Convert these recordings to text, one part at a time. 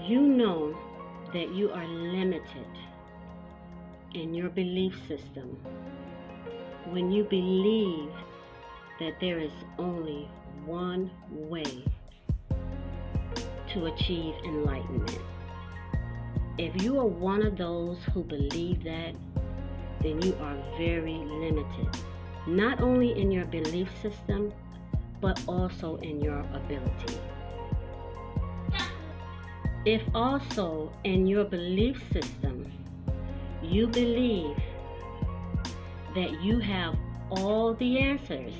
you know that you are limited in your belief system when you believe that there is only one way to achieve enlightenment. If you are one of those who believe that, then you are very limited, not only in your belief system, but also in your ability. If also in your belief system, you believe that you have all the answers,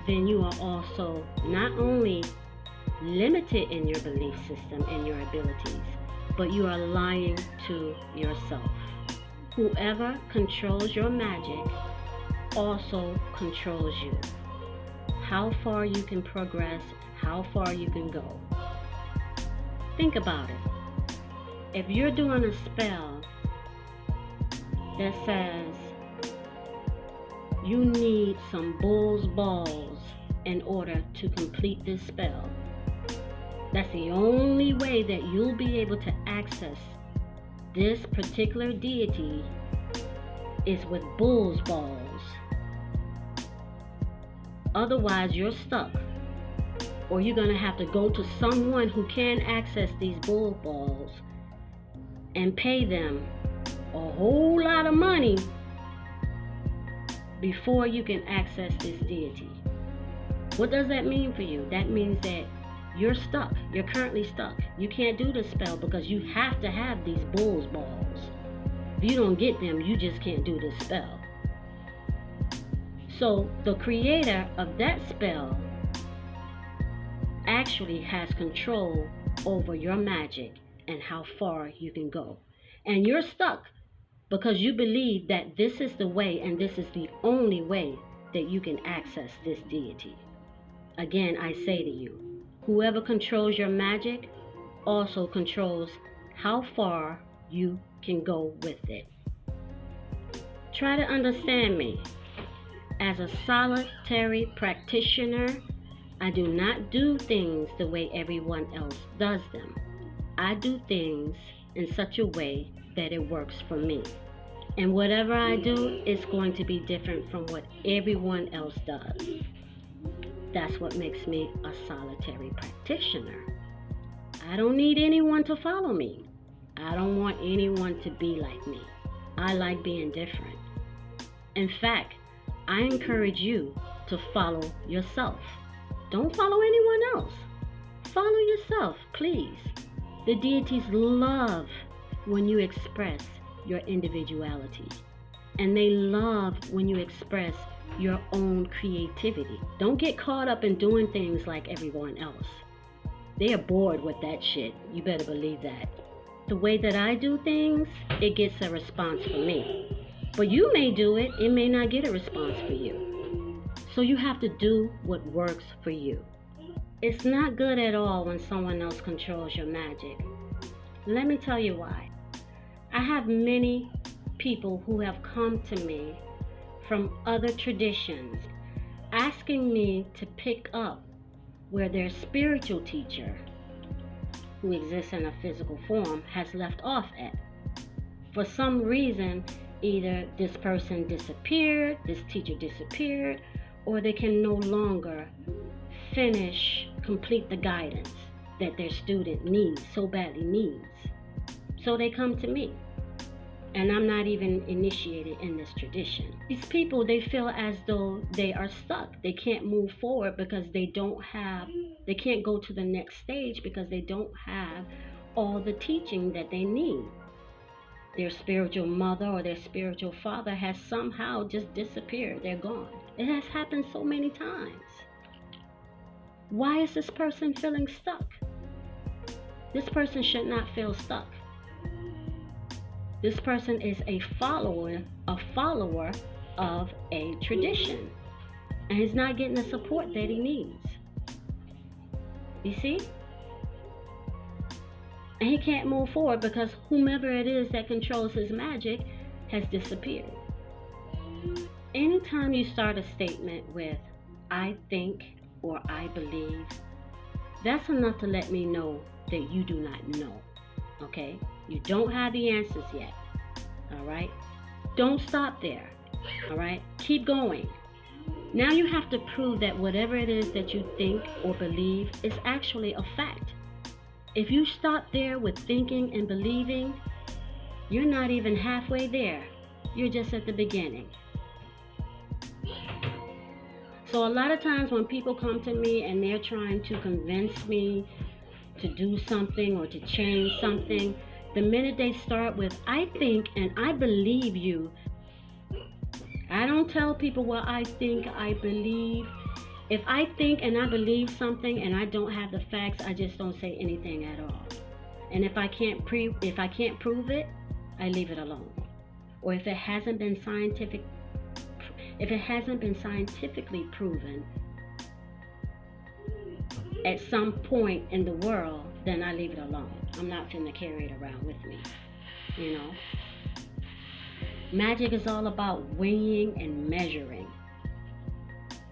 then you are also not only limited in your belief system and your abilities, but you are lying to yourself. Whoever controls your magic also controls you. How far you can progress, how far you can go. Think about it. If you're doing a spell that says you need some bull's balls in order to complete this spell, that's the only way that you'll be able to access this particular deity is with bull's balls. Otherwise, you're stuck. Or you're going to have to go to someone who can access these bull balls and pay them a whole lot of money before you can access this deity. What does that mean for you? That means that you're stuck. You're currently stuck. You can't do the spell because you have to have these bull's balls. If you don't get them, you just can't do the spell. So the creator of that spell actually has control over your magic and how far you can go. And you're stuck because you believe that this is the way and this is the only way that you can access this deity. Again, I say to you, whoever controls your magic also controls how far you can go with it. Try to understand me. As a solitary practitioner, I do not do things the way everyone else does them. I do things in such a way that it works for me. And whatever I do is going to be different from what everyone else does. That's what makes me a solitary practitioner. I don't need anyone to follow me. I don't want anyone to be like me. I like being different. In fact, I encourage you to follow yourself. Don't follow anyone else. Follow yourself, please. The deities love when you express your individuality. And they love when you express your own creativity. Don't get caught up in doing things like everyone else. They are bored with that shit. You better believe that. The way that I do things, it gets a response from me. But you may do it, it may not get a response for you. So you have to do what works for you. It's not good at all when someone else controls your magic. Let me tell you why. I have many people who have come to me from other traditions asking me to pick up where their spiritual teacher, who exists in a physical form, has left off at. For some reason, either this person disappeared, this teacher disappeared, or they can no longer complete the guidance that their student needs, so badly needs. So they come to me. And I'm not even initiated in this tradition. These people, they feel as though they are stuck. They can't move forward because they can't go to the next stage because they don't have all the teaching that they need. Their spiritual mother or their spiritual father has somehow just disappeared. They're gone. It has happened so many times. Why is this person feeling stuck? This person should not feel stuck. This person is a follower of a tradition, and he's not getting the support that he needs. You see? And he can't move forward because whomever it is that controls his magic has disappeared. Anytime you start a statement with, I think or I believe, That's enough to let me know that you do not know. Okay? You don't have the answers yet. All right? Don't stop there. All right? Keep going. Now you have to prove that whatever it is that you think or believe is actually a fact. If you stop there with thinking and believing, you're not even halfway there. You're just at the beginning. So a lot of times when people come to me and they're trying to convince me to do something or to change something, the minute they start with, I think and I believe you, I don't tell people what I think, I believe. If I think and I believe something and I don't have the facts, I just don't say anything at all. And if I can't prove it, I leave it alone. Or if it hasn't been scientifically proven at some point in the world, then I leave it alone. I'm not finna carry it around with me, you know. Magic is all about weighing and measuring.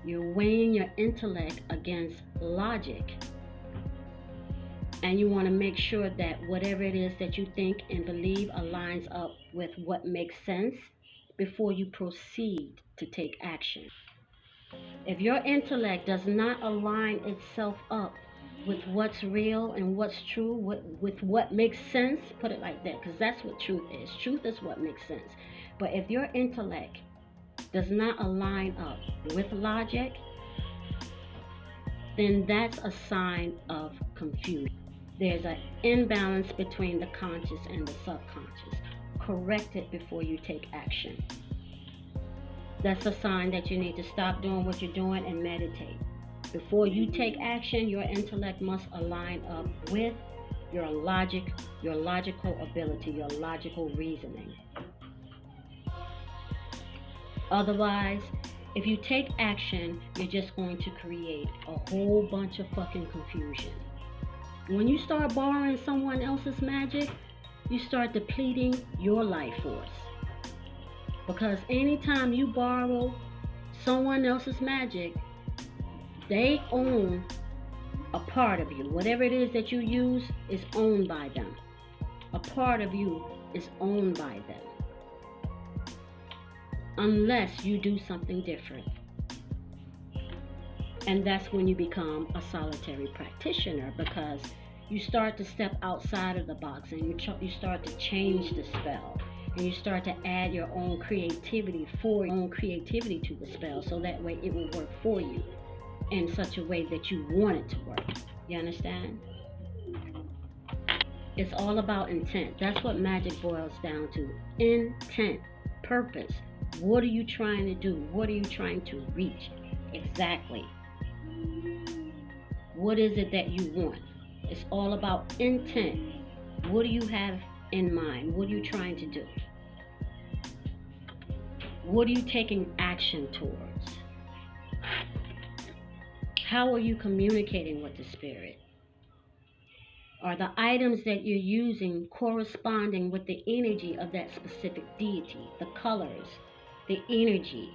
You're weighing your intellect against logic. And you want to make sure that whatever it is that you think and believe aligns up with what makes sense before you proceed to take action. If your intellect does not align itself up with what's real and what's true, with what makes sense, put it like that, because that's what truth is. Truth is what makes sense. But if your intellect does not align up with logic, then that's a sign of confusion. There's an imbalance between the conscious and the subconscious. Correct it before you take action. That's a sign that you need to stop doing what you're doing and meditate. Before you take action, your intellect must align up with your logic, your logical ability, your logical reasoning. Otherwise, if you take action, you're just going to create a whole bunch of fucking confusion. When you start borrowing someone else's magic, you start depleting your life force. Because anytime you borrow someone else's magic, they own a part of you. Whatever it is that you use is owned by them. A part of you is owned by them. Unless you do something different. And that's when you become a solitary practitioner, because you start to step outside of the box and you start to change the spell. And you start to add your own creativity to the spell, so that way it will work for you in such a way that you want it to work. You understand? It's all about intent. That's what magic boils down to. Intent. Purpose. What are you trying to do? What are you trying to reach? Exactly. What is it that you want? It's all about intent. What do you have in mind? What are you trying to do? What are you taking action towards? How are you communicating with the spirit? Are the items that you're using corresponding with the energy of that specific deity? The colors, the energy,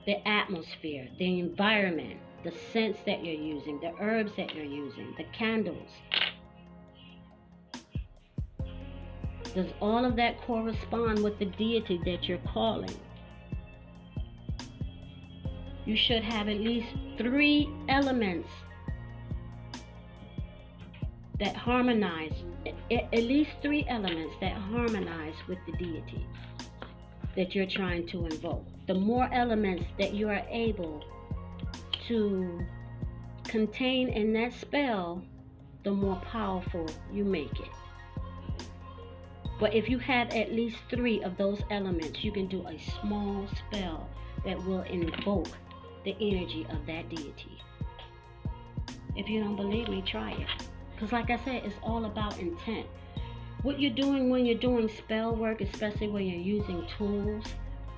the atmosphere, the environment, the scents that you're using, the herbs that you're using, the candles. Does all of that correspond with the deity that you're calling? You should have at least 3 elements that harmonize, at least 3 elements that harmonize with the deity that you're trying to invoke. The more elements that you are able to contain in that spell, the more powerful you make it. But if you have at least 3 of those elements, you can do a small spell that will invoke the energy of that deity. If you don't believe me, try it. Because like I said, it's all about intent. What you're doing when you're doing spell work, especially when you're using tools,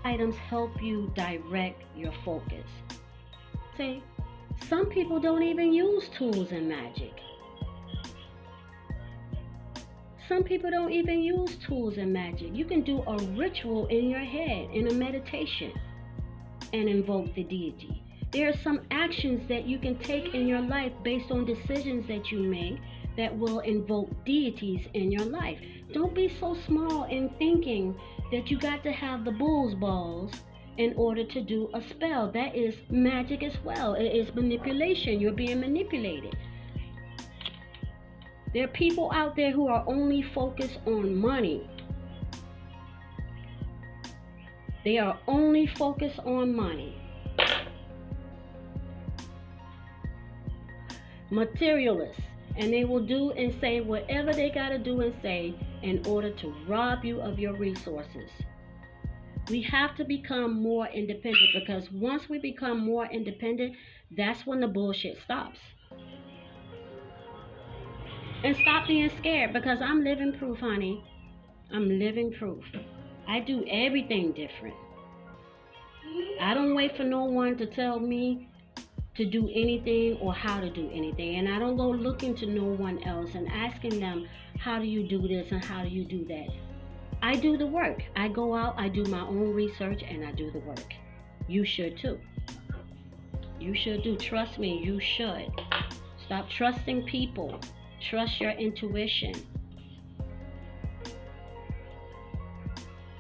items help you direct your focus. See, some people don't even use tools in magic. Some people don't even use tools in magic. You can do a ritual in your head, in a meditation, and invoke the deity. There are some actions that you can take in your life based on decisions that you make that will invoke deities in your life. Don't be so small in thinking that you got to have the bull's balls in order to do a spell. That is magic as well. It is manipulation. You're being manipulated. There are people out there who are only focused on money. They are only focused on money. Materialists. And they will do and say whatever they got to do and say in order to rob you of your resources. We have to become more independent, because once we become more independent, that's when the bullshit stops. And stop being scared, because I'm living proof, honey. I'm living proof. I do everything different. I don't wait for no one to tell me to do anything or how to do anything. And I don't go looking to no one else and asking them, how do you do this and how do you do that? I do the work. I go out, I do my own research, and I do the work. You should too. You should do. Trust me, you should. Stop trusting people. Trust your intuition.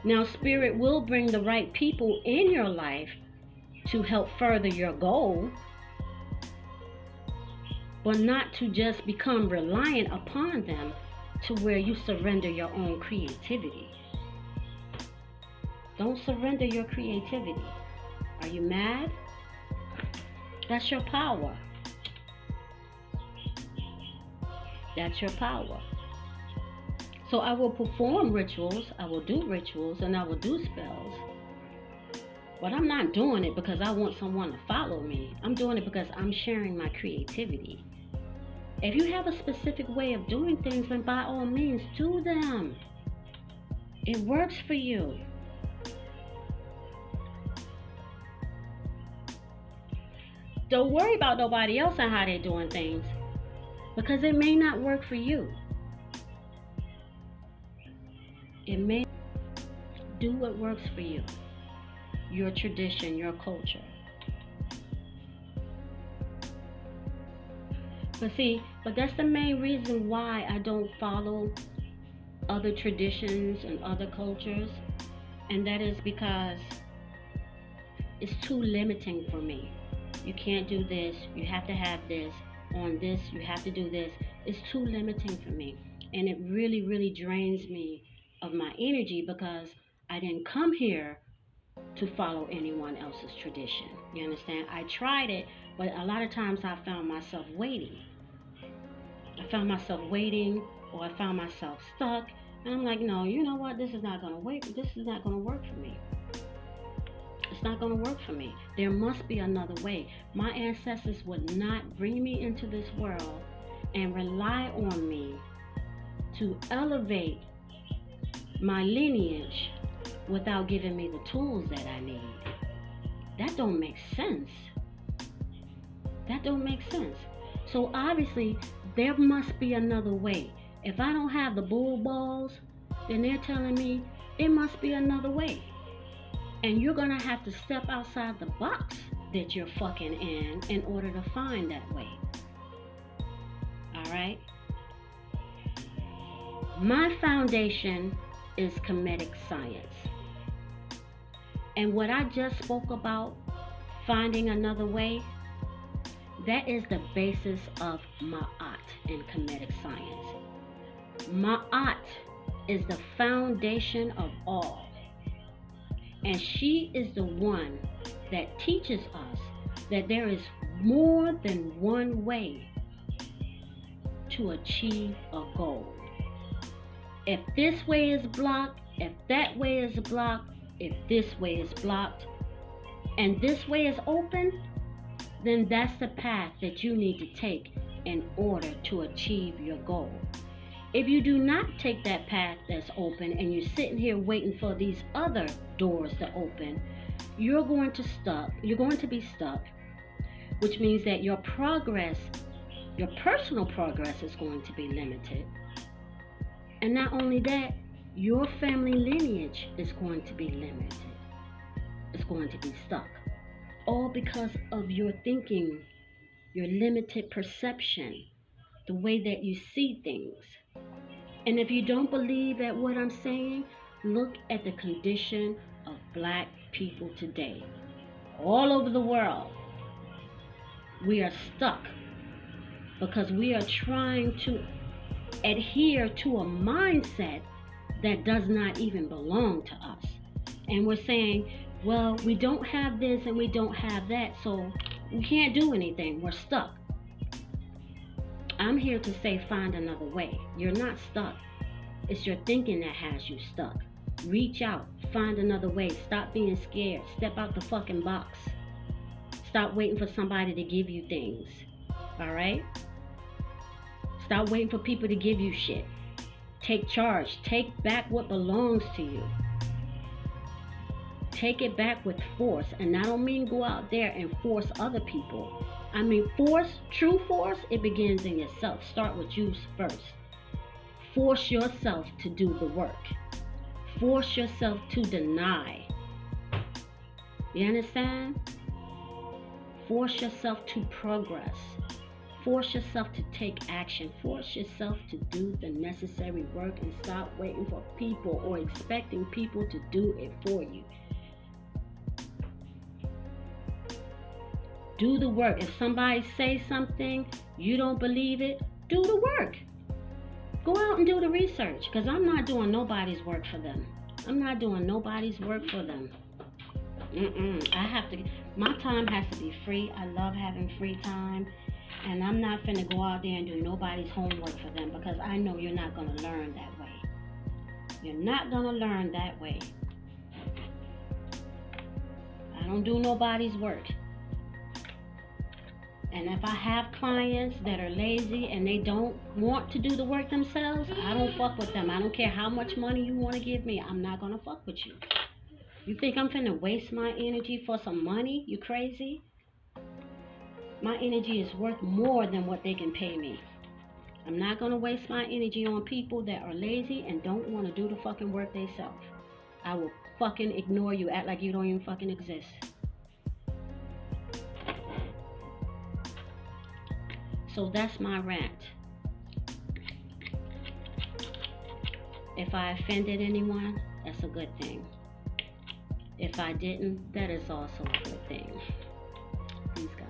Now, Spirit will bring the right people in your life to help further your goal, but not to just become reliant upon them to where you surrender your own creativity. Don't surrender your creativity. Are you mad? That's your power. That's your power. So I will perform rituals, I will do rituals, and I will do spells. But I'm not doing it because I want someone to follow me. I'm doing it because I'm sharing my creativity. If you have a specific way of doing things, then by all means, do them. It works for you. Don't worry about nobody else and how they're doing things, because it may not work for you. It may. Do what works for you. Your tradition, your culture. But that's the main reason why I don't follow other traditions and other cultures. And that is because it's too limiting for me. You can't do this. You have to have this. On this, you have to do this. It's too limiting for me. And it really, really drains me of my energy, because I didn't come here to follow anyone else's tradition. You understand? I tried it, but a lot of times I found myself waiting. Or I found myself stuck. And I'm like, no, you know what? This is not going to work. This is not going to work for me. It's not going to work for me. There must be another way. My ancestors would not bring me into this world and rely on me to elevate my lineage without giving me the tools that I need. That don't make sense. That don't make sense. So obviously, there must be another way. If I don't have the bull balls, then they're telling me it must be another way. And you're going to have to step outside the box that you're fucking in order to find that way. All right? My foundation is comedic science. And what I just spoke about, finding another way, that is the basis of Ma'at in comedic science. Ma'at is the foundation of all. And she is the one that teaches us that there is more than one way to achieve a goal. If this way is blocked, if that way is blocked, if this way is blocked, and this way is open, then that's the path that you need to take in order to achieve your goal. If you do not take that path that's open and you're sitting here waiting for these other doors to open, you're going to be stuck, which means that your progress, your personal progress, is going to be limited. And not only that, your family lineage is going to be limited. It's going to be stuck. all because of your thinking, your limited perception, the way that you see things. And if you don't believe at what I'm saying, look at the condition of black people today. All over the world, we are stuck because we are trying to adhere to a mindset that does not even belong to us. And we're saying, well, we don't have this and we don't have that, so we can't do anything. We're stuck. I'm here to say find another way. You're not stuck. It's your thinking that has you stuck. Reach out. Find another way. Stop being scared. Step out the fucking box. Stop waiting for somebody to give you things. Alright? Stop waiting for people to give you shit. Take charge. Take back what belongs to you. Take it back with force. And I don't mean go out there and force other people. I mean force, true force, it begins in yourself. Start with you first. Force yourself to do the work. Force yourself to deny. You understand? Force yourself to progress. Force yourself to take action. Force yourself to do the necessary work and stop waiting for people or expecting people to do it for you. Do the work. If somebody says something, you don't believe it, do the work. Go out and do the research, because I'm not doing nobody's work for them. I'm not doing nobody's work for them. My time has to be free. I love having free time. And I'm not finna go out there and do nobody's homework for them, because I know you're not going to learn that way. You're not going to learn that way. I don't do nobody's work. And if I have clients that are lazy and they don't want to do the work themselves, I don't fuck with them. I don't care how much money you want to give me. I'm not going to fuck with you. You think I'm finna waste my energy for some money? You crazy? My energy is worth more than what they can pay me. I'm not going to waste my energy on people that are lazy and don't want to do the fucking work themselves. I will fucking ignore you, act like you don't even fucking exist. So that's my rant. If I offended anyone, that's a good thing. If I didn't, that is also a good thing. Peace, God.